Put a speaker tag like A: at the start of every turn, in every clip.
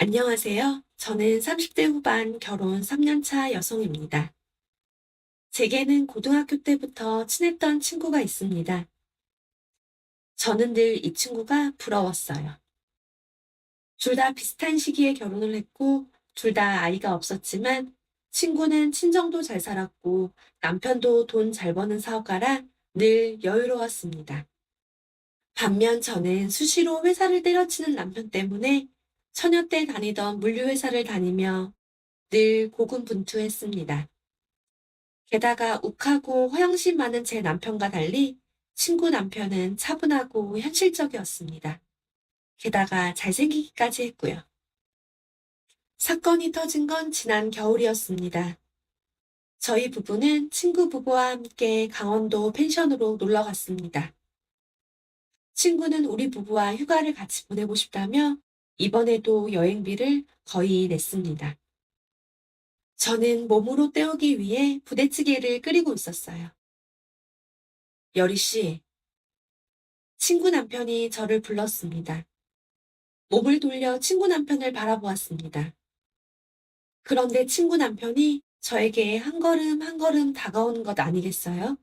A: 안녕하세요. 저는 30대 후반 결혼 3년 차 여성입니다. 제게는 고등학교 때부터 친했던 친구가 있습니다. 저는 늘 이 친구가 부러웠어요. 둘 다 비슷한 시기에 결혼을 했고, 둘 다 아이가 없었지만, 친구는 친정도 잘 살았고, 남편도 돈 잘 버는 사업가라 늘 여유로웠습니다. 반면 저는 수시로 회사를 때려치는 남편 때문에 처녀 때 다니던 물류회사를 다니며 늘 고군분투했습니다. 게다가 욱하고 허영심 많은 제 남편과 달리 친구 남편은 차분하고 현실적이었습니다. 게다가 잘생기기까지 했고요. 사건이 터진 건 지난 겨울이었습니다. 저희 부부는 친구 부부와 함께 강원도 펜션으로 놀러 갔습니다. 친구는 우리 부부와 휴가를 같이 보내고 싶다며 이번에도 여행비를 거의 냈습니다. 저는 몸으로 때우기 위해 부대찌개를 끓이고 있었어요. 여리 씨, 친구 남편이 저를 불렀습니다. 몸을 돌려 친구 남편을 바라보았습니다. 그런데 친구 남편이 저에게 한 걸음 한 걸음 다가오는 것 아니겠어요?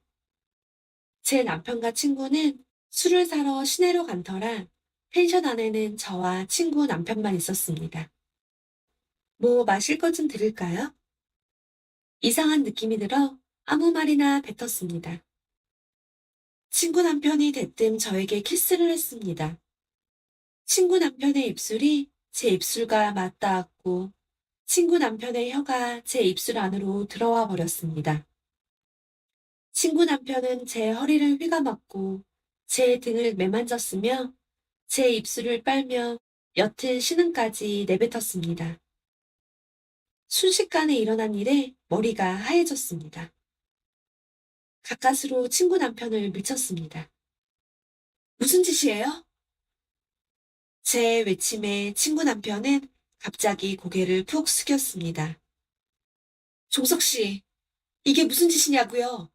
A: 제 남편과 친구는 술을 사러 시내로 간 터라 펜션 안에는 저와 친구 남편만 있었습니다. 뭐 마실 것 좀 드릴까요? 이상한 느낌이 들어 아무 말이나 뱉었습니다. 친구 남편이 대뜸 저에게 키스를 했습니다. 친구 남편의 입술이 제 입술과 맞닿았고 친구 남편의 혀가 제 입술 안으로 들어와 버렸습니다. 친구 남편은 제 허리를 휘감았고 제 등을 매만졌으며 제 입술을 빨며 옅은 신음까지 내뱉었습니다. 순식간에 일어난 일에 머리가 하얘졌습니다. 가까스로 친구 남편을 밀쳤습니다. 무슨 짓이에요? 제 외침에 친구 남편은 갑자기 고개를 푹 숙였습니다. 종석 씨, 이게 무슨 짓이냐고요?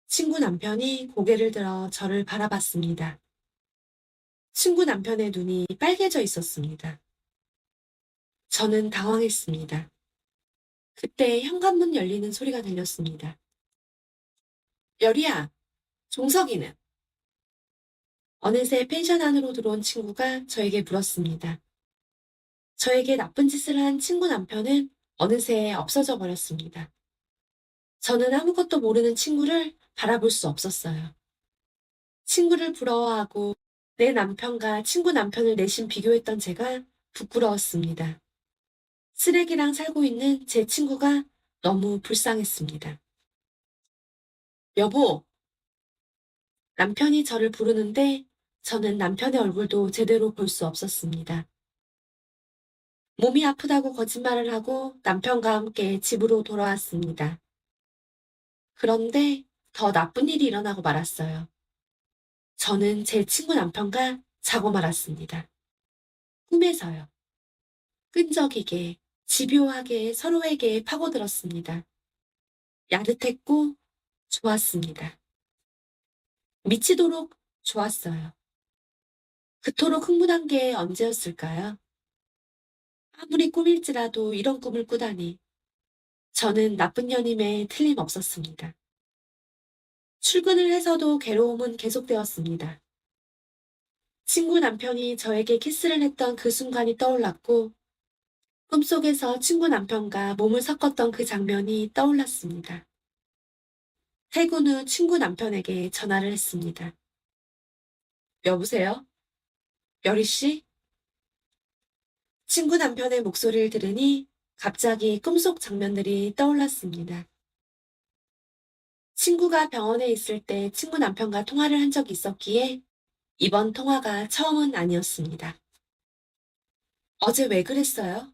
A: 친구 남편이 고개를 들어 저를 바라봤습니다. 친구 남편의 눈이 빨개져 있었습니다. 저는 당황했습니다. 그때 현관문 열리는 소리가 들렸습니다. 열이야, 종석이는? 어느새 펜션 안으로 들어온 친구가 저에게 물었습니다. 저에게 나쁜 짓을 한 친구 남편은 어느새 없어져 버렸습니다. 저는 아무것도 모르는 친구를 바라볼 수 없었어요. 친구를 부러워하고 내 남편과 친구 남편을 내심 비교했던 제가 부끄러웠습니다. 쓰레기랑 살고 있는 제 친구가 너무 불쌍했습니다. 여보, 남편이 저를 부르는데 저는 남편의 얼굴도 제대로 볼 수 없었습니다. 몸이 아프다고 거짓말을 하고 남편과 함께 집으로 돌아왔습니다. 그런데 더 나쁜 일이 일어나고 말았어요. 저는 제 친구 남편과 자고 말았습니다. 꿈에서요. 끈적이게, 집요하게 서로에게 파고들었습니다. 야릇했고 좋았습니다. 미치도록 좋았어요. 그토록 흥분한 게 언제였을까요? 아무리 꿈일지라도 이런 꿈을 꾸다니. 저는 나쁜 년임에 틀림없었습니다. 출근을 해서도 괴로움은 계속되었습니다. 친구 남편이 저에게 키스를 했던 그 순간이 떠올랐고, 꿈속에서 친구 남편과 몸을 섞었던 그 장면이 떠올랐습니다. 퇴근 후 친구 남편에게 전화를 했습니다. 여보세요? 여리 씨? 친구 남편의 목소리를 들으니 갑자기 꿈속 장면들이 떠올랐습니다. 친구가 병원에 있을 때 친구 남편과 통화를 한 적이 있었기에 이번 통화가 처음은 아니었습니다. 어제 왜 그랬어요?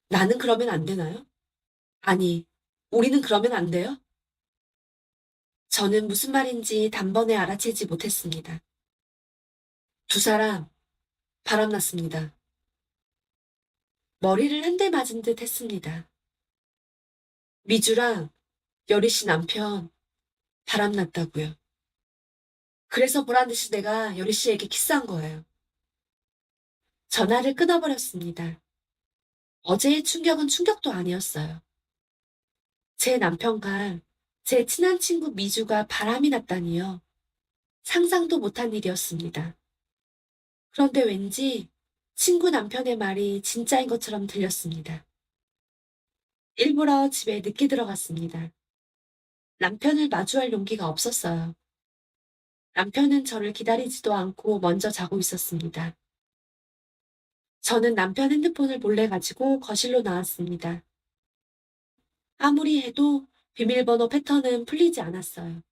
A: 나는 그러면 안 되나요? 아니, 우리는 그러면 안 돼요? 저는 무슨 말인지 단번에 알아채지 못했습니다. 두 사람 바람났습니다. 머리를 한 대 맞은 듯 했습니다. 미주랑 여리 씨 남편 바람났다고요. 그래서 보란 듯이 내가 여리 씨에게 키스한 거예요. 전화를 끊어버렸습니다. 어제의 충격은 충격도 아니었어요. 제 남편과 제 친한 친구 미주가 바람이 났다니요. 상상도 못한 일이었습니다. 그런데 왠지 친구 남편의 말이 진짜인 것처럼 들렸습니다. 일부러 집에 늦게 들어갔습니다. 남편을 마주할 용기가 없었어요. 남편은 저를 기다리지도 않고 먼저 자고 있었습니다. 저는 남편 핸드폰을 몰래 가지고 거실로 나왔습니다. 아무리 해도 비밀번호 패턴은 풀리지 않았어요.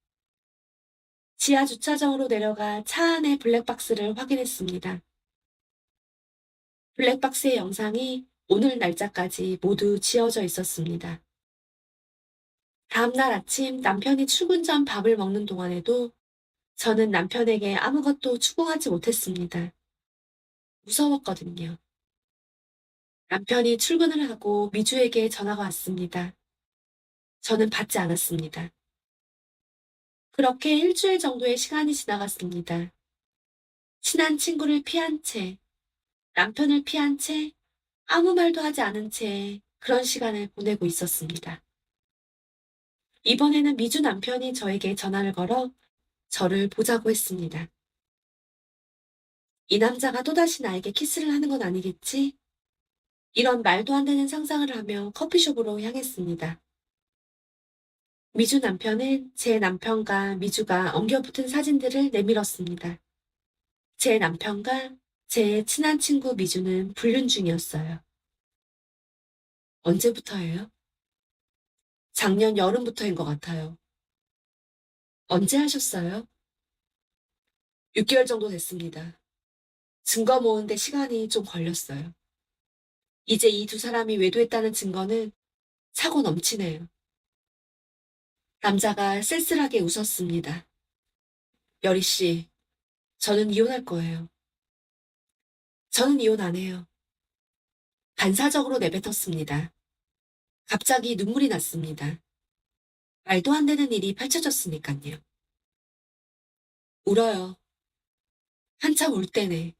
A: 지하 주차장으로 내려가 차 안의 블랙박스를 확인했습니다. 블랙박스의 영상이 오늘 날짜까지 모두 지워져 있었습니다. 다음날 아침 남편이 출근 전 밥을 먹는 동안에도 저는 남편에게 아무것도 추궁하지 못했습니다. 무서웠거든요. 남편이 출근을 하고 미주에게 전화가 왔습니다. 저는 받지 않았습니다. 그렇게 일주일 정도의 시간이 지나갔습니다. 친한 친구를 피한 채, 남편을 피한 채, 아무 말도 하지 않은 채 그런 시간을 보내고 있었습니다. 이번에는 미주 남편이 저에게 전화를 걸어 저를 보자고 했습니다. 이 남자가 또다시 나에게 키스를 하는 건 아니겠지? 이런 말도 안 되는 상상을 하며 커피숍으로 향했습니다. 미주 남편은 제 남편과 미주가 엉겨붙은 사진들을 내밀었습니다. 제 남편과 제 친한 친구 미주는 불륜 중이었어요. 언제부터예요? 작년 여름부터인 것 같아요. 언제 하셨어요? 6개월 정도 됐습니다. 증거 모으는데 시간이 좀 걸렸어요. 이제 이 두 사람이 외도했다는 증거는 차고 넘치네요. 남자가 쓸쓸하게 웃었습니다. 여리 씨, 저는 이혼할 거예요. 저는 이혼 안 해요. 반사적으로 내뱉었습니다. 갑자기 눈물이 났습니다. 말도 안 되는 일이 펼쳐졌으니까요. 울어요. 한참 울 때네.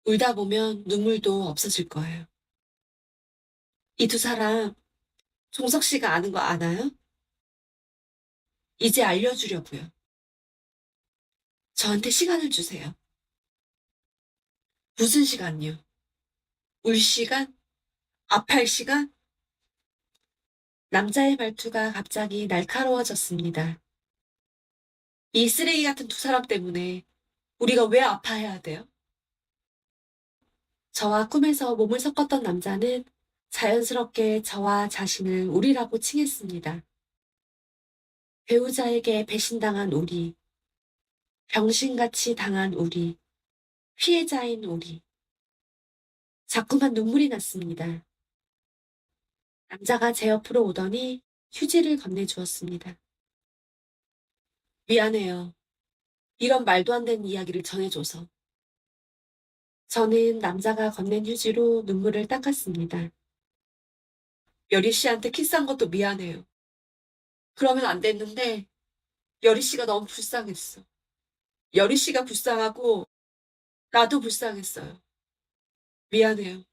A: 울다 보면 눈물도 없어질 거예요. 이 두 사람 종석 씨가 아는 거 아나요? 이제 알려주려고요. 저한테 시간을 주세요. 무슨 시간요? 울 시간? 아파할 시간? 남자의 말투가 갑자기 날카로워졌습니다. 이 쓰레기 같은 두 사람 때문에 우리가 왜 아파해야 돼요? 저와 꿈에서 몸을 섞었던 남자는 자연스럽게 저와 자신을 우리라고 칭했습니다. 배우자에게 배신당한 우리, 병신같이 당한 우리, 피해자인 우리. 자꾸만 눈물이 났습니다. 남자가 제 옆으로 오더니 휴지를 건네주었습니다. 미안해요. 이런 말도 안 되는 이야기를 전해줘서. 저는 남자가 건넨 휴지로 눈물을 닦았습니다. 여리 씨한테 키스한 것도 미안해요. 그러면 안 됐는데 여리 씨가 너무 불쌍했어. 여리 씨가 불쌍하고 나도 불쌍했어요. 미안해요.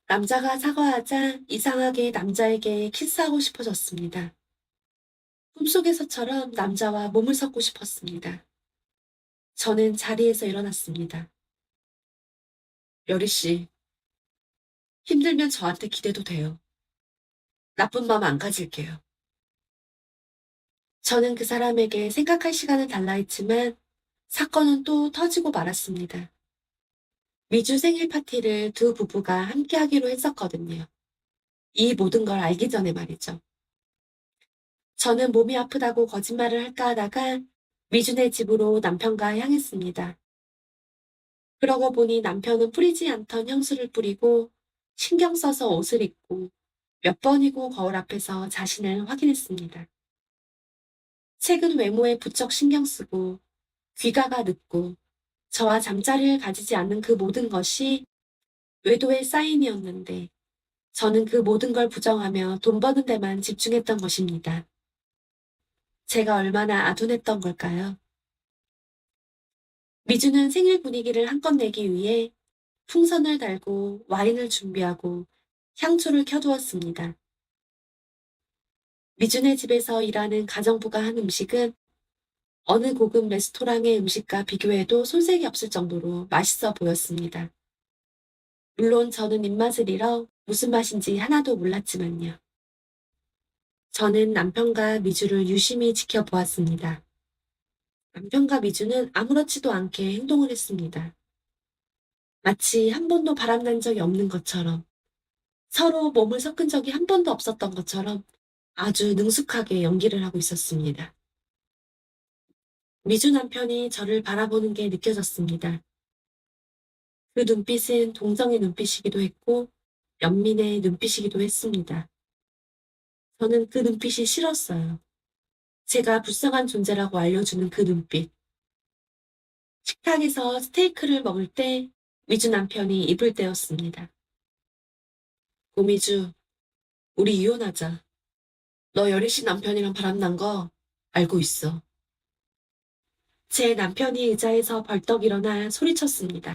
A: 남자가 사과하자 이상하게 남자에게 키스하고 싶어졌습니다. 꿈속에서처럼 남자와 몸을 섞고 싶었습니다. 저는 자리에서 일어났습니다. 여리 씨, 힘들면 저한테 기대도 돼요. 나쁜 마음 안 가질게요. 저는 그 사람에게 생각할 시간을 달라 했지만 사건은 또 터지고 말았습니다. 미주 생일 파티를 두 부부가 함께 하기로 했었거든요. 이 모든 걸 알기 전에 말이죠. 저는 몸이 아프다고 거짓말을 할까 하다가 미주네 집으로 남편과 향했습니다. 그러고 보니 남편은 뿌리지 않던 향수를 뿌리고 신경 써서 옷을 입고 몇 번이고 거울 앞에서 자신을 확인했습니다. 최근 외모에 부쩍 신경 쓰고 귀가가 늦고 저와 잠자리를 가지지 않는 그 모든 것이 외도의 사인이었는데 저는 그 모든 걸 부정하며 돈 버는 데만 집중했던 것입니다. 제가 얼마나 아둔했던 걸까요? 미주는 생일 분위기를 한껏 내기 위해 풍선을 달고 와인을 준비하고 향초를 켜두었습니다. 미주네 집에서 일하는 가정부가 한 음식은 어느 고급 레스토랑의 음식과 비교해도 손색이 없을 정도로 맛있어 보였습니다. 물론 저는 입맛을 잃어 무슨 맛인지 하나도 몰랐지만요. 저는 남편과 미주를 유심히 지켜보았습니다. 남편과 미주는 아무렇지도 않게 행동을 했습니다. 마치 한 번도 바람난 적이 없는 것처럼, 서로 몸을 섞은 적이 한 번도 없었던 것처럼 아주 능숙하게 연기를 하고 있었습니다. 미주 남편이 저를 바라보는 게 느껴졌습니다. 그 눈빛은 동정의 눈빛이기도 했고, 연민의 눈빛이기도 했습니다. 저는 그 눈빛이 싫었어요. 제가 불쌍한 존재라고 알려주는 그 눈빛. 식탁에서 스테이크를 먹을 때 미주 남편이 입을 떼었습니다. 고미주, 우리 이혼하자. 너 여리 씨 남편이랑 바람난 거 알고 있어. 제 남편이 의자에서 벌떡 일어나 소리쳤습니다.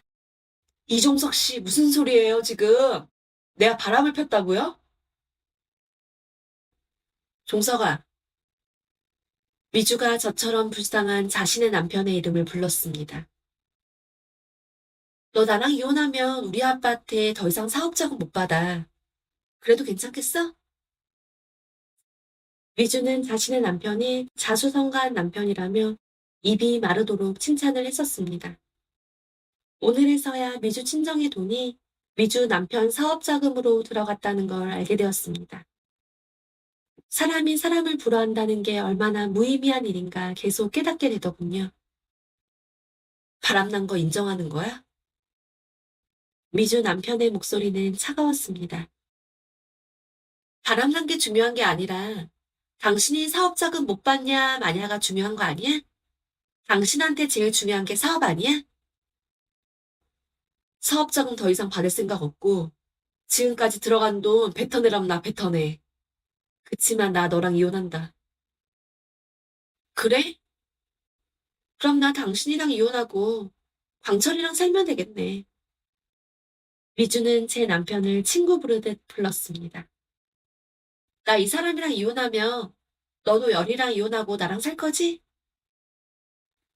A: 이종석 씨 무슨 소리예요, 지금? 내가 바람을 폈다고요? 종석아, 미주가 저처럼 불쌍한 자신의 남편의 이름을 불렀습니다. 너 나랑 이혼하면 우리 아빠한테 더 이상 사업자금 못 받아. 그래도 괜찮겠어? 미주는 자신의 남편이 자수성가한 남편이라며 입이 마르도록 칭찬을 했었습니다. 오늘에서야 미주 친정의 돈이 미주 남편 사업자금으로 들어갔다는 걸 알게 되었습니다. 사람이 사람을 불허한다는 게 얼마나 무의미한 일인가 계속 깨닫게 되더군요. 바람난 거 인정하는 거야? 미주 남편의 목소리는 차가웠습니다. 바람난 게 중요한 게 아니라 당신이 사업자금 못 받냐 마냐가 중요한 거 아니야? 당신한테 제일 중요한 게 사업 아니야? 사업자금 더 이상 받을 생각 없고 지금까지 들어간 돈 뱉어내라면 나 뱉어내. 그치만 나 너랑 이혼한다. 그래? 그럼 나 당신이랑 이혼하고 광철이랑 살면 되겠네. 미주는 제 남편을 친구 부르듯 불렀습니다. 나 이 사람이랑 이혼하면 너도 열이랑 이혼하고 나랑 살 거지?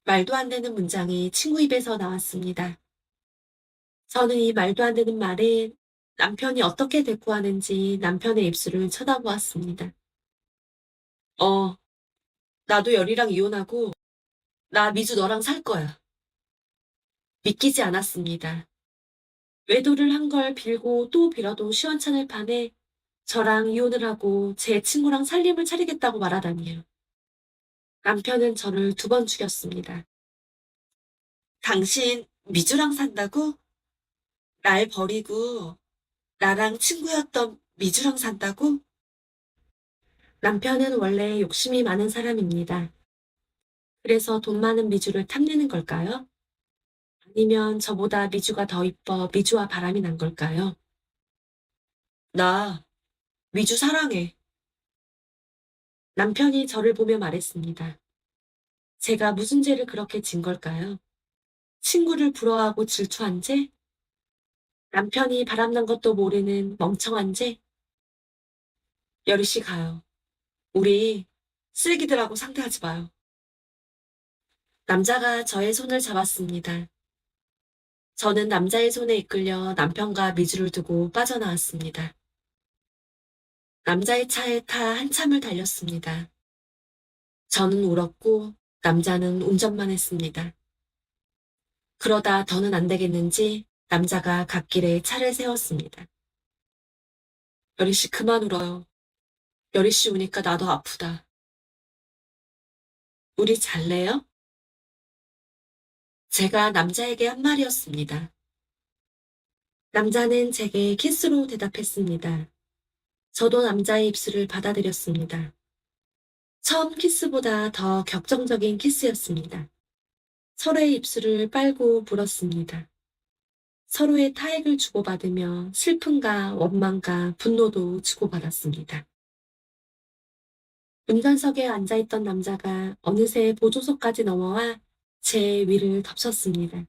A: 말도 안 되는 문장이 친구 입에서 나왔습니다. 저는 이 말도 안 되는 말에 남편이 어떻게 대꾸하는지 남편의 입술을 쳐다보았습니다. 어, 나도 열이랑 이혼하고 나 미주 너랑 살 거야. 믿기지 않았습니다. 외도를 한 걸 빌고 또 빌어도 시원찮을 판에 저랑 이혼을 하고 제 친구랑 살림을 차리겠다고 말하다니요. 남편은 저를 두 번 죽였습니다. 당신 미주랑 산다고? 날 버리고 나랑 친구였던 미주랑 산다고? 남편은 원래 욕심이 많은 사람입니다. 그래서 돈 많은 미주를 탐내는 걸까요? 아니면 저보다 미주가 더 이뻐 미주와 바람이 난 걸까요? 나 미주 사랑해. 남편이 저를 보며 말했습니다. 제가 무슨 죄를 그렇게 진 걸까요? 친구를 부러워하고 질투한 죄? 남편이 바람난 것도 모르는 멍청한 죄? 여리씨 가요. 우리 쓰레기들하고 상대하지 마요. 남자가 저의 손을 잡았습니다. 저는 남자의 손에 이끌려 남편과 미주를 두고 빠져나왔습니다. 남자의 차에 타 한참을 달렸습니다. 저는 울었고 남자는 운전만 했습니다. 그러다 더는 안 되겠는지 남자가 갓길에 차를 세웠습니다. 여리씨 그만 울어요. 여리씨 우니까 나도 아프다. 우리 잘래요? 제가 남자에게 한 말이었습니다. 남자는 제게 키스로 대답했습니다. 저도 남자의 입술을 받아들였습니다. 처음 키스보다 더 격정적인 키스였습니다. 서로의 입술을 빨고 불었습니다. 서로의 타액을 주고받으며 슬픔과 원망과 분노도 주고받았습니다. 운전석에 앉아있던 남자가 어느새 보조석까지 넘어와 제 위를 덮쳤습니다.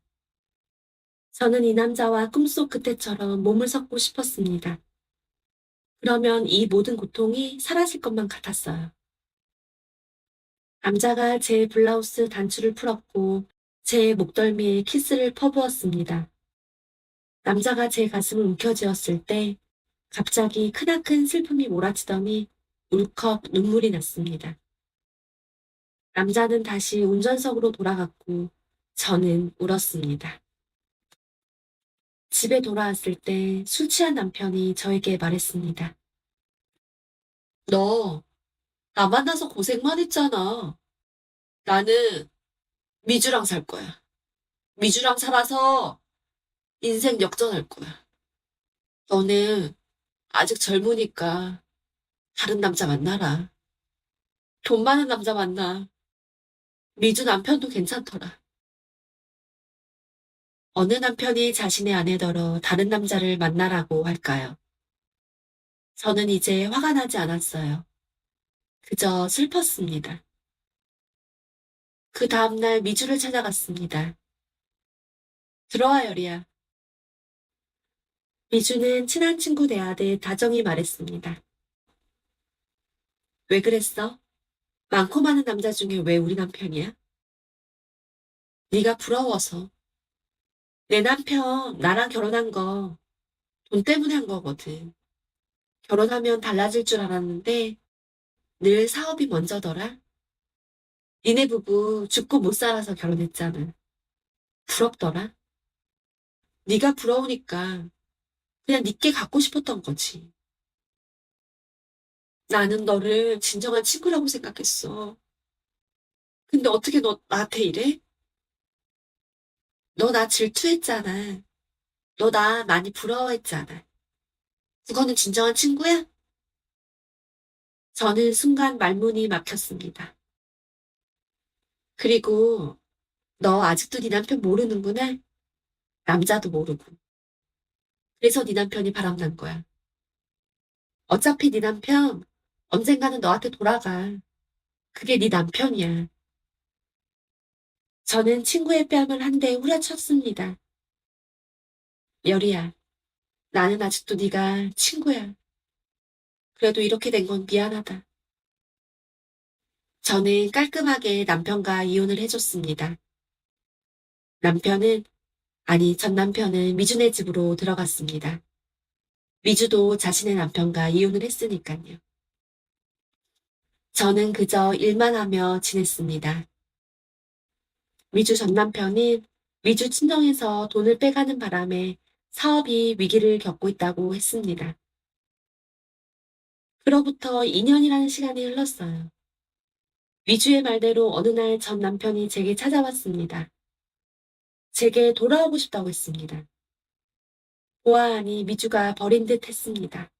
A: 저는 이 남자와 꿈속 그때처럼 몸을 섞고 싶었습니다. 그러면 이 모든 고통이 사라질 것만 같았어요. 남자가 제 블라우스 단추를 풀었고 제 목덜미에 키스를 퍼부었습니다. 남자가 제 가슴을 움켜쥐었을 때 갑자기 크나큰 슬픔이 몰아치더니 울컥 눈물이 났습니다. 남자는 다시 운전석으로 돌아갔고 저는 울었습니다. 집에 돌아왔을 때 술 취한 남편이 저에게 말했습니다. 너, 나 만나서 고생만 했잖아. 나는 미주랑 살 거야. 미주랑 살아서 인생 역전할 거야. 너는 아직 젊으니까 다른 남자 만나라. 돈 많은 남자 만나. 미주 남편도 괜찮더라. 어느 남편이 자신의 아내더러 다른 남자를 만나라고 할까요? 저는 이제 화가 나지 않았어요. 그저 슬펐습니다. 그 다음날 미주를 찾아갔습니다. 들어와, 열이야. 미주는 친한 친구 대하듯 다정히 말했습니다. 왜 그랬어? 많고 많은 남자 중에 왜 우리 남편이야? 네가 부러워서. 내 남편 나랑 결혼한 거 돈 때문에 한 거거든. 결혼하면 달라질 줄 알았는데 늘 사업이 먼저더라. 니네 부부 죽고 못 살아서 결혼했잖아. 부럽더라. 네가 부러우니까 그냥 네게 갖고 싶었던 거지. 나는 너를 진정한 친구라고 생각했어. 근데 어떻게 너 나한테 이래? 너 나 질투했잖아. 너 나 많이 부러워했잖아. 그거는 진정한 친구야? 저는 순간 말문이 막혔습니다. 그리고 너 아직도 네 남편 모르는구나? 남자도 모르고. 그래서 네 남편이 바람난 거야. 어차피 네 남편 언젠가는 너한테 돌아가. 그게 네 남편이야. 저는 친구의 뺨을 한 대 후려쳤습니다. 열이야, 나는 아직도 네가 친구야. 그래도 이렇게 된 건 미안하다. 저는 깔끔하게 남편과 이혼을 해줬습니다. 남편은, 아니, 전 남편은 미주네 집으로 들어갔습니다. 미주도 자신의 남편과 이혼을 했으니까요. 저는 그저 일만 하며 지냈습니다. 미주 전 남편은 미주 친정에서 돈을 빼가는 바람에 사업이 위기를 겪고 있다고 했습니다. 그로부터 2년이라는 시간이 흘렀어요. 미주의 말대로 어느 날 전 남편이 제게 찾아왔습니다. 제게 돌아오고 싶다고 했습니다. 보아하니 미주가 버린 듯 했습니다.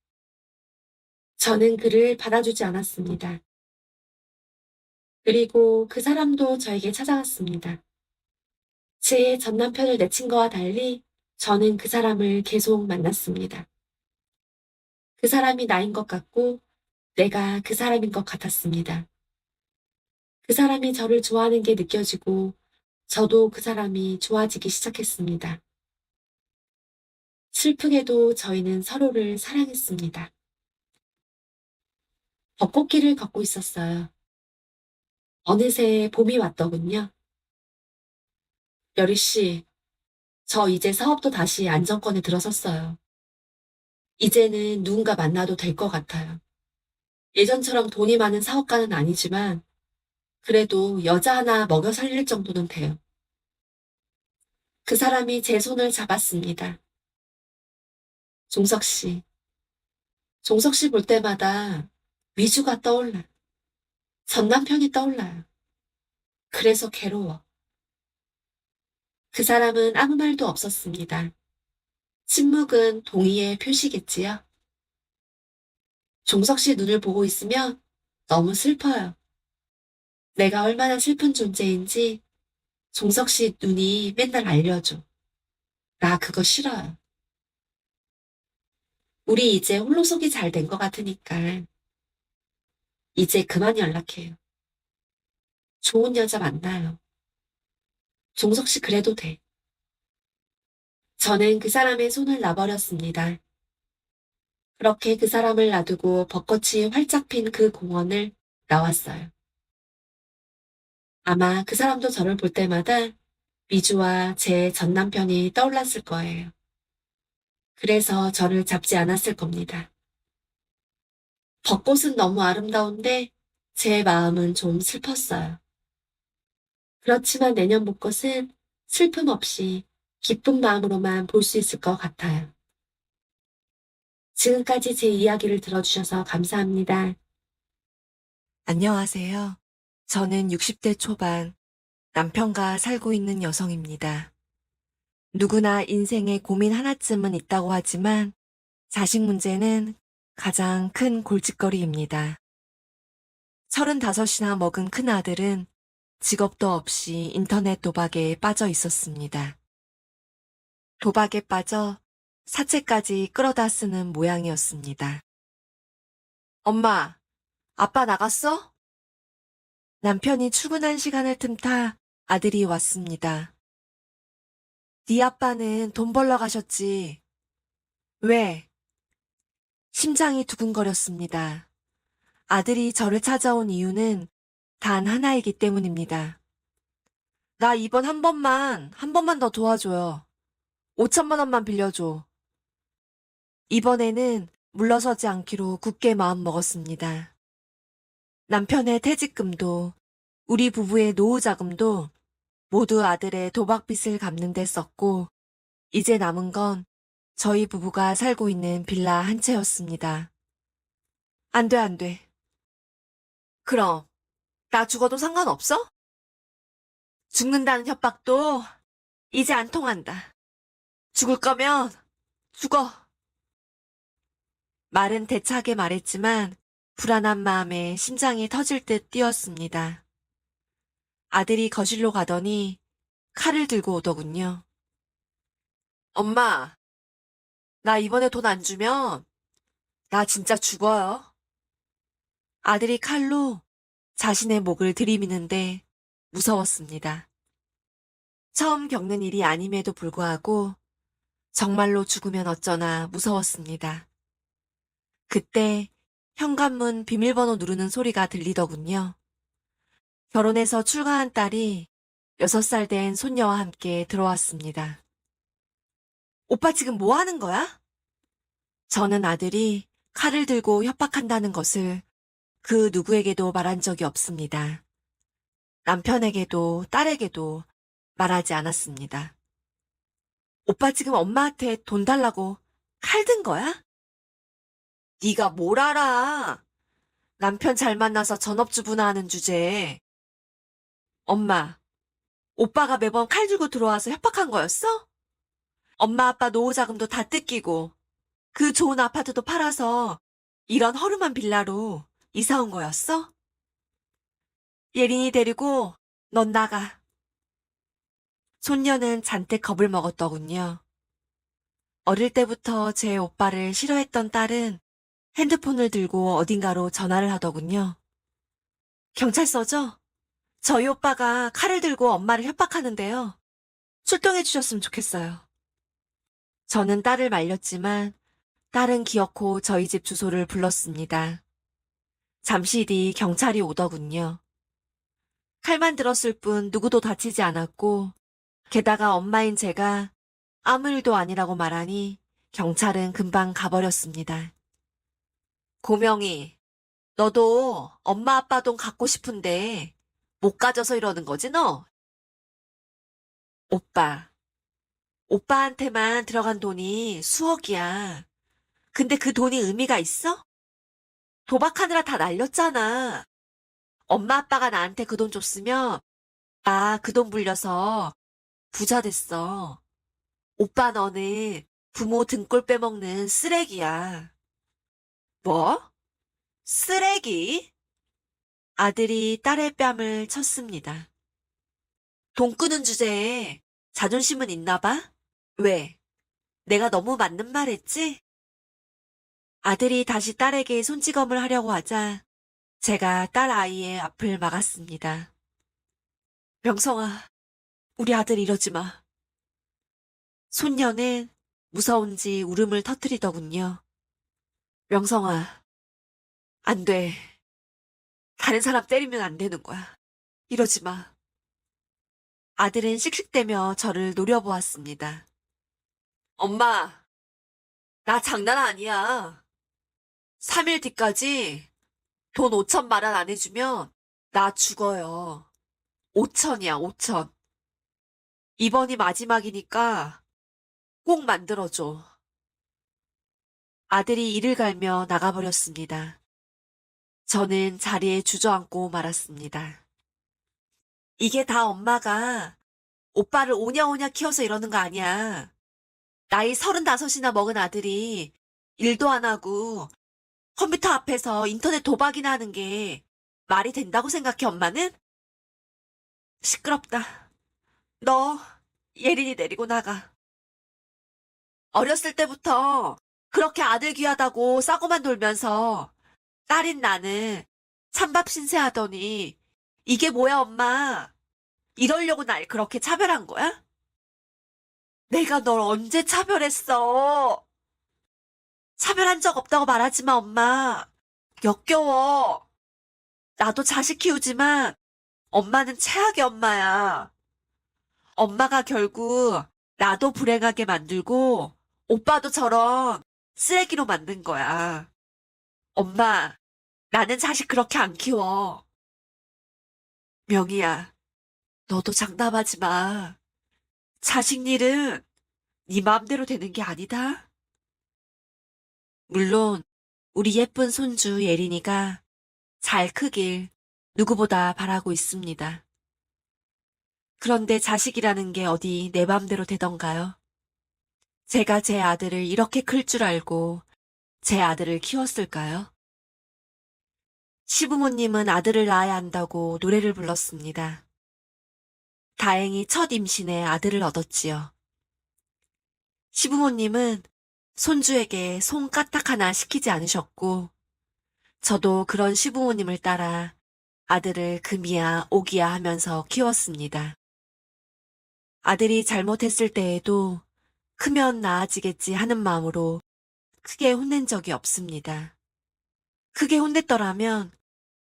A: 저는 그를 받아주지 않았습니다. 그리고 그 사람도 저에게 찾아왔습니다. 제 전 남편을 내친 거와 달리 저는 그 사람을 계속 만났습니다. 그 사람이 나인 것 같고 내가 그 사람인 것 같았습니다. 그 사람이 저를 좋아하는 게 느껴지고 저도 그 사람이 좋아지기 시작했습니다. 슬프게도 저희는 서로를 사랑했습니다. 벚꽃길을 걷고 있었어요. 어느새 봄이 왔더군요. 여리 씨, 저 이제 사업도 다시 안정권에 들어섰어요. 이제는 누군가 만나도 될 것 같아요. 예전처럼 돈이 많은 사업가는 아니지만 그래도 여자 하나 먹여 살릴 정도는 돼요. 그 사람이 제 손을 잡았습니다. 종석 씨. 종석 씨 볼 때마다 미주가 떠올라. 전 남편이 떠올라요. 그래서 괴로워. 그 사람은 아무 말도 없었습니다. 침묵은 동의의 표시겠지요. 종석 씨 눈을 보고 있으면 너무 슬퍼요. 내가 얼마나 슬픈 존재인지 종석 씨 눈이 맨날 알려줘. 나 그거 싫어요. 우리 이제 홀로속이 잘 된 것 같으니까 이제 그만 연락해요. 좋은 여자 만나요. 종석 씨 그래도 돼. 저는 그 사람의 손을 놔버렸습니다. 그렇게 그 사람을 놔두고 벚꽃이 활짝 핀 그 공원을 나왔어요. 아마 그 사람도 저를 볼 때마다 미주와 제 전 남편이 떠올랐을 거예요. 그래서 저를 잡지 않았을 겁니다. 벚꽃은 너무 아름다운데 제 마음은 좀 슬펐어요. 그렇지만 내년 벚꽃은 슬픔 없이 기쁜 마음으로만 볼 수 있을 것 같아요. 지금까지 제 이야기를 들어주셔서 감사합니다.
B: 안녕하세요. 저는 60대 초반 남편과 살고 있는 여성입니다. 누구나 인생에 고민 하나쯤은 있다고 하지만 자식 문제는 가장 큰 골칫거리입니다. 35이나 먹은 큰아들은 직업도 없이 인터넷 도박에 빠져 있었습니다. 도박에 빠져 사채까지 끌어다 쓰는 모양이었습니다. 엄마, 아빠 나갔어? 남편이 출근한 시간을 틈타 아들이 왔습니다. 네 아빠는 돈 벌러 가셨지. 왜? 심장이 두근거렸습니다. 아들이 저를 찾아온 이유는 단 하나이기 때문입니다. 나 이번 한 번만 더 도와줘요. 5천만 원만 빌려줘. 이번에는 물러서지 않기로 굳게 마음 먹었습니다. 남편의 퇴직금도 우리 부부의 노후 자금도 모두 아들의 도박빚을 갚는 데 썼고, 이제 남은 건 저희 부부가 살고 있는 빌라 한 채였습니다. 안 돼, 안 돼. 그럼, 나 죽어도 상관없어? 죽는다는 협박도 이제 안 통한다. 죽을 거면 죽어. 말은 대차게 말했지만 불안한 마음에 심장이 터질 듯 뛰었습니다. 아들이 거실로 가더니 칼을 들고 오더군요. 엄마, 나 이번에 돈 안 주면 나 진짜 죽어요. 아들이 칼로 자신의 목을 들이미는데 무서웠습니다. 처음 겪는 일이 아님에도 불구하고 정말로 죽으면 어쩌나 무서웠습니다. 그때 현관문 비밀번호 누르는 소리가 들리더군요. 결혼해서 출가한 딸이 6살 된 손녀와 함께 들어왔습니다. 오빠 지금 뭐 하는 거야? 저는 아들이 칼을 들고 협박한다는 것을 그 누구에게도 말한 적이 없습니다. 남편에게도 딸에게도 말하지 않았습니다. 오빠 지금 엄마한테 돈 달라고 칼 든 거야? 네가 뭘 알아? 남편 잘 만나서 전업주부나 하는 주제에. 엄마, 오빠가 매번 칼 들고 들어와서 협박한 거였어? 엄마 아빠 노후 자금도 다 뜯기고 그 좋은 아파트도 팔아서 이런 허름한 빌라로 이사 온 거였어? 예린이 데리고 넌 나가. 손녀는 잔뜩 겁을 먹었더군요. 어릴 때부터 제 오빠를 싫어했던 딸은 핸드폰을 들고 어딘가로 전화를 하더군요. 경찰서죠? 저희 오빠가 칼을 들고 엄마를 협박하는데요. 출동해 주셨으면 좋겠어요. 저는 딸을 말렸지만 딸은 기어코 저희 집 주소를 불렀습니다. 잠시 뒤 경찰이 오더군요. 칼만 들었을 뿐 누구도 다치지 않았고 게다가 엄마인 제가 아무 일도 아니라고 말하니 경찰은 금방 가버렸습니다. 고명이, 너도 엄마 아빠 돈 갖고 싶은데 못 가져서 이러는 거지 너? 오빠, 오빠한테만 들어간 돈이 수억이야. 근데 그 돈이 의미가 있어? 도박하느라 다 날렸잖아. 엄마 아빠가 나한테 그 돈 줬으면 나 그 돈 불려서 부자 됐어. 오빠 너는 부모 등골 빼먹는 쓰레기야. 뭐? 쓰레기? 아들이 딸의 뺨을 쳤습니다. 돈 끄는 주제에 자존심은 있나 봐? 왜? 내가 너무 맞는 말 했지? 아들이 다시 딸에게 손찌검을 하려고 하자 제가 딸 아이의 앞을 막았습니다. 명성아, 우리 아들 이러지 마. 손녀는 무서운지 울음을 터뜨리더군요. 명성아, 안 돼. 다른 사람 때리면 안 되는 거야. 이러지 마. 아들은 씩씩대며 저를 노려보았습니다. 엄마, 나 장난 아니야. 3일 뒤까지 돈 5천만 원 안 해주면 나 죽어요. 5천이야, 5천. 이번이 마지막이니까 꼭 만들어줘. 아들이 이를 갈며 나가버렸습니다. 저는 자리에 주저앉고 말았습니다. 이게 다 엄마가 오빠를 오냐오냐 키워서 이러는 거 아니야. 나이 35이나 먹은 아들이 일도 안 하고 컴퓨터 앞에서 인터넷 도박이나 하는 게 말이 된다고 생각해, 엄마는? 시끄럽다. 너 예린이 데리고 나가. 어렸을 때부터 그렇게 아들 귀하다고 싸고만 놀면서 딸인 나는 찬밥 신세하더니 이게 뭐야, 엄마? 이러려고 날 그렇게 차별한 거야? 내가 널 언제 차별했어? 차별한 적 없다고 말하지 마, 엄마. 역겨워. 나도 자식 키우지만 엄마는 최악의 엄마야. 엄마가 결국 나도 불행하게 만들고 오빠도 저런 쓰레기로 만든 거야. 엄마, 나는 자식 그렇게 안 키워. 명희야, 너도 장담하지 마. 자식 일은 네 마음대로 되는 게 아니다. 물론 우리 예쁜 손주 예린이가 잘 크길 누구보다 바라고 있습니다. 그런데 자식이라는 게 어디 내 맘대로 되던가요? 제가 제 아들을 이렇게 클 줄 알고 제 아들을 키웠을까요? 시부모님은 아들을 낳아야 한다고 노래를 불렀습니다. 다행히 첫 임신에 아들을 얻었지요. 시부모님은 손주에게 손 까딱 하나 시키지 않으셨고, 저도 그런 시부모님을 따라 아들을 금이야 오기야 하면서 키웠습니다. 아들이 잘못했을 때에도 크면 나아지겠지 하는 마음으로 크게 혼낸 적이 없습니다. 크게 혼냈더라면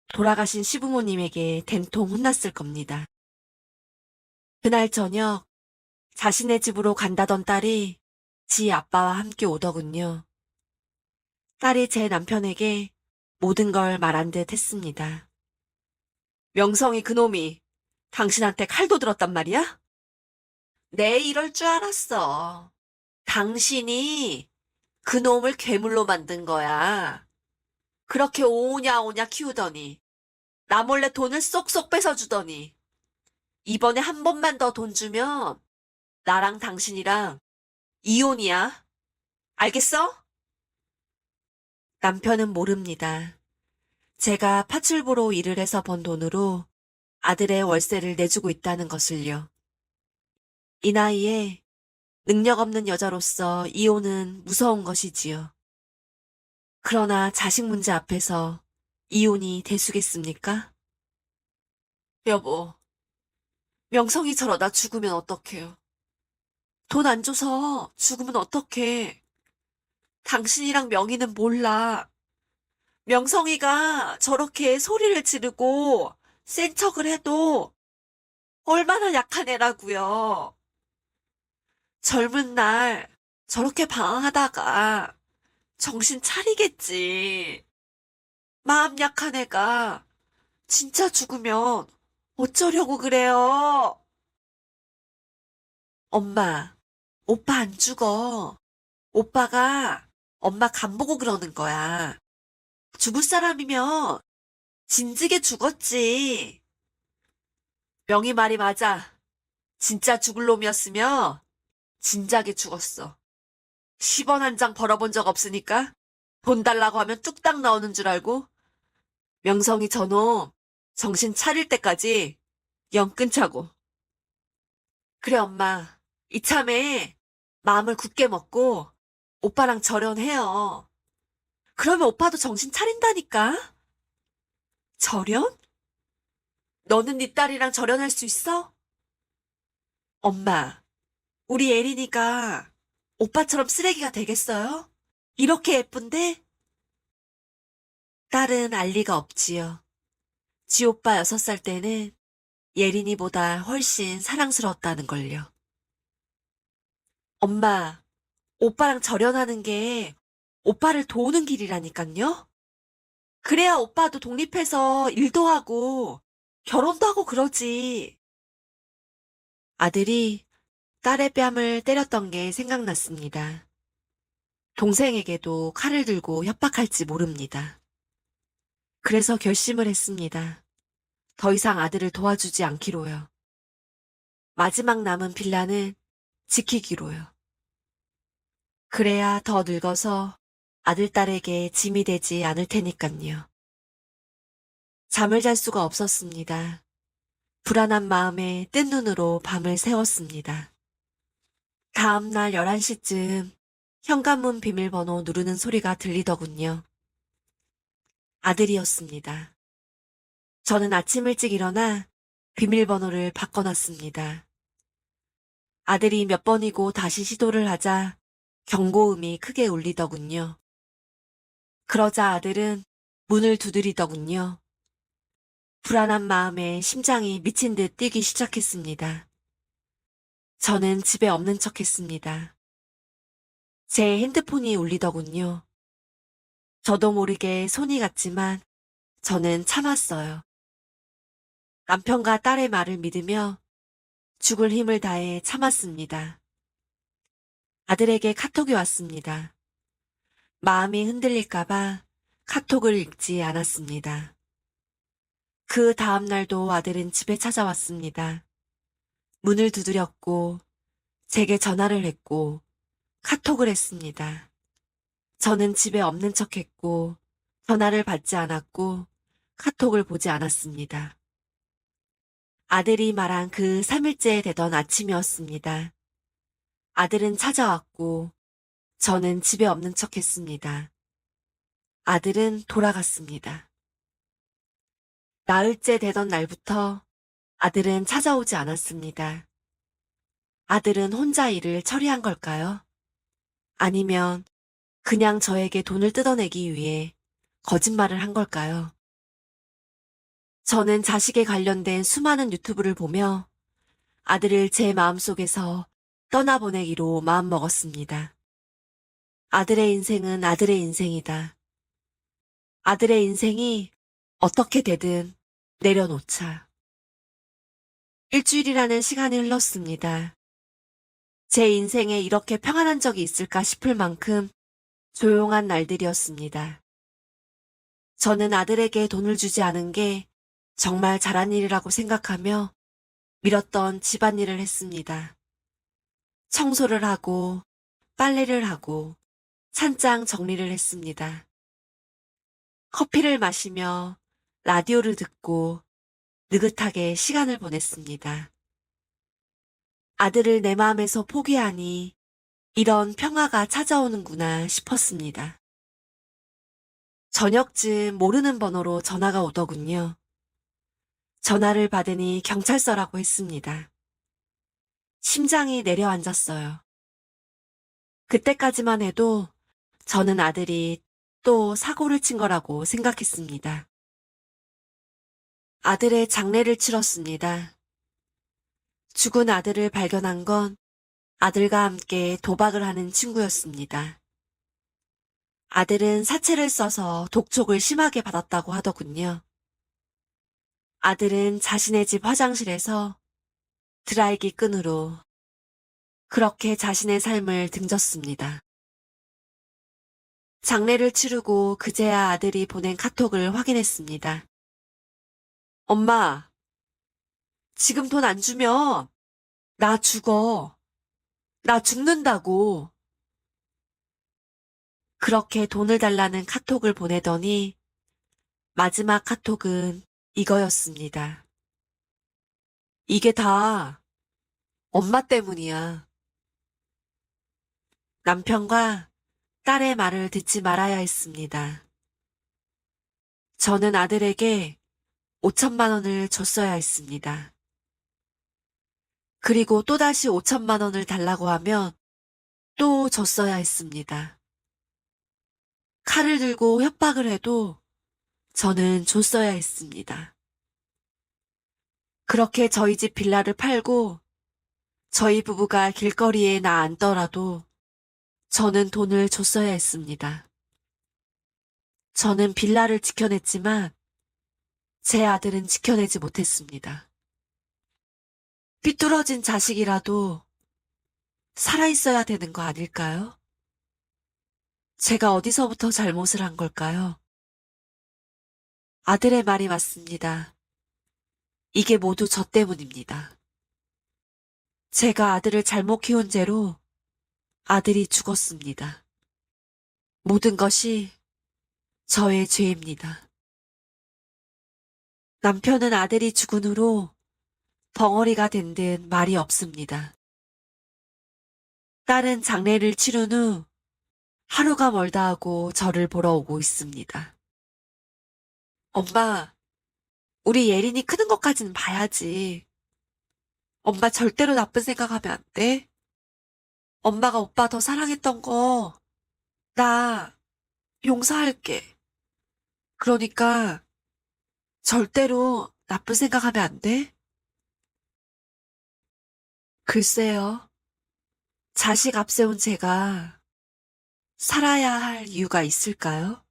B: 돌아가신 시부모님에게 된통 혼났을 겁니다. 그날 저녁 자신의 집으로 간다던 딸이 지 아빠와 함께 오더군요. 딸이 제 남편에게 모든 걸 말한 듯 했습니다. 명성이 그놈이 당신한테 칼도 들었단 말이야? 내 이럴 줄 알았어. 당신이 그놈을 괴물로 만든 거야. 그렇게 오냐오냐 키우더니 나 몰래 돈을 쏙쏙 뺏어주더니 이번에 한 번만 더 돈 주면 나랑 당신이랑 이혼이야. 알겠어? 남편은 모릅니다. 제가 파출보로 일을 해서 번 돈으로 아들의 월세를 내주고 있다는 것을요. 이 나이에 능력 없는 여자로서 이혼은 무서운 것이지요. 그러나 자식 문제 앞에서 이혼이 대수겠습니까? 여보, 명성이 저러다 죽으면 어떡해요? 돈 안 줘서 죽으면 어떡해? 당신이랑 명희는 몰라. 명성이가 저렇게 소리를 지르고 센 척을 해도 얼마나 약한 애라고요. 젊은 날 저렇게 방황하다가 정신 차리겠지. 마음 약한 애가 진짜 죽으면 어쩌려고 그래요? 엄마, 오빠 안 죽어. 오빠가 엄마 간 보고 그러는 거야. 죽을 사람이면 진즉에 죽었지. 명희 말이 맞아. 진짜 죽을 놈이었으면 진작에 죽었어. 10원 한 장 벌어본 적 없으니까 돈 달라고 하면 뚝딱 나오는 줄 알고 명성이 저놈 정신 차릴 때까지 영 끊자고. 그래 엄마, 이참에 마음을 굳게 먹고 오빠랑 절연해요. 그러면 오빠도 정신 차린다니까? 절연? 너는 네 딸이랑 절연할 수 있어? 엄마, 우리 예린이가 오빠처럼 쓰레기가 되겠어요? 이렇게 예쁜데? 딸은 알 리가 없지요. 지 오빠 6살 때는 예린이보다 훨씬 사랑스러웠다는 걸요. 엄마, 오빠랑 절연하는 게 오빠를 도우는 길이라니깐요? 그래야 오빠도 독립해서 일도 하고 결혼도 하고 그러지. 아들이 딸의 뺨을 때렸던 게 생각났습니다. 동생에게도 칼을 들고 협박할지 모릅니다. 그래서 결심을 했습니다. 더 이상 아들을 도와주지 않기로요. 마지막 남은 빌라는 지키기로요. 그래야 더 늙어서 아들, 딸에게 짐이 되지 않을 테니깐요. 잠을 잘 수가 없었습니다. 불안한 마음에 뜬 눈으로 밤을 새웠습니다. 다음 날 11시쯤 현관문 비밀번호 누르는 소리가 들리더군요. 아들이었습니다. 저는 아침 일찍 일어나 비밀번호를 바꿔놨습니다. 아들이 몇 번이고 다시 시도를 하자 경고음이 크게 울리더군요. 그러자 아들은 문을 두드리더군요. 불안한 마음에 심장이 미친 듯 뛰기 시작했습니다. 저는 집에 없는 척 했습니다. 제 핸드폰이 울리더군요. 저도 모르게 손이 갔지만 저는 참았어요. 남편과 딸의 말을 믿으며 죽을 힘을 다해 참았습니다. 아들에게 카톡이 왔습니다. 마음이 흔들릴까봐 카톡을 읽지 않았습니다. 그 다음 날도 아들은 집에 찾아왔습니다. 문을 두드렸고, 제게 전화를 했고, 카톡을 했습니다. 저는 집에 없는 척 했고, 전화를 받지 않았고, 카톡을 보지 않았습니다. 아들이 말한 그 3일째 되던 아침이었습니다. 아들은 찾아왔고, 저는 집에 없는 척 했습니다. 아들은 돌아갔습니다. 나흘째 되던 날부터 아들은 찾아오지 않았습니다. 아들은 혼자 일을 처리한 걸까요? 아니면 그냥 저에게 돈을 뜯어내기 위해 거짓말을 한 걸까요? 저는 자식에 관련된 수많은 유튜브를 보며 아들을 제 마음속에서 떠나보내기로 마음먹었습니다. 아들의 인생은 아들의 인생이다. 아들의 인생이 어떻게 되든 내려놓자. 일주일이라는 시간이 흘렀습니다. 제 인생에 이렇게 평안한 적이 있을까 싶을 만큼 조용한 날들이었습니다. 저는 아들에게 돈을 주지 않은 게 정말 잘한 일이라고 생각하며 미뤘던 집안일을 했습니다. 청소를 하고 빨래를 하고 찬장 정리를 했습니다. 커피를 마시며 라디오를 듣고 느긋하게 시간을 보냈습니다. 아들을 내 마음에서 포기하니 이런 평화가 찾아오는구나 싶었습니다. 저녁쯤 모르는 번호로 전화가 오더군요. 전화를 받으니 경찰서라고 했습니다. 심장이 내려앉았어요. 그때까지만 해도 저는 아들이 또 사고를 친 거라고 생각했습니다. 아들의 장례를 치렀습니다. 죽은 아들을 발견한 건 아들과 함께 도박을 하는 친구였습니다. 아들은 사채를 써서 독촉을 심하게 받았다고 하더군요. 아들은 자신의 집 화장실에서 드라이기 끈으로 그렇게 자신의 삶을 등졌습니다. 장례를 치르고 그제야 아들이 보낸 카톡을 확인했습니다. 엄마, 지금 돈 안 주면 나 죽어. 나 죽는다고. 그렇게 돈을 달라는 카톡을 보내더니 마지막 카톡은 이거였습니다. 이게 다 엄마 때문이야. 남편과 딸의 말을 듣지 말아야 했습니다. 저는 아들에게 5천만 원을 줬어야 했습니다. 그리고 또다시 5천만 원을 달라고 하면 또 줬어야 했습니다. 칼을 들고 협박을 해도 저는 줬어야 했습니다. 그렇게 저희 집 빌라를 팔고 저희 부부가 길거리에 나 앉더라도 저는 돈을 줬어야 했습니다. 저는 빌라를 지켜냈지만 제 아들은 지켜내지 못했습니다. 삐뚤어진 자식이라도 살아있어야 되는 거 아닐까요? 제가 어디서부터 잘못을 한 걸까요? 아들의 말이 맞습니다. 이게 모두 저 때문입니다. 제가 아들을 잘못 키운 죄로 아들이 죽었습니다. 모든 것이 저의 죄입니다. 남편은 아들이 죽은 후로 벙어리가 된 듯 말이 없습니다. 딸은 장례를 치른 후 하루가 멀다 하고 저를 보러 오고 있습니다. 엄마, 우리 예린이 크는 것까지는 봐야지. 엄마 절대로 나쁜 생각하면 안 돼. 엄마가 오빠 더 사랑했던 거, 나 용서할게. 그러니까 절대로 나쁜 생각하면 안 돼. 글쎄요. 자식 앞세운 제가 살아야 할 이유가 있을까요?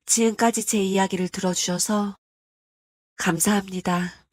B: 지금까지 제 이야기를 들어주셔서 감사합니다.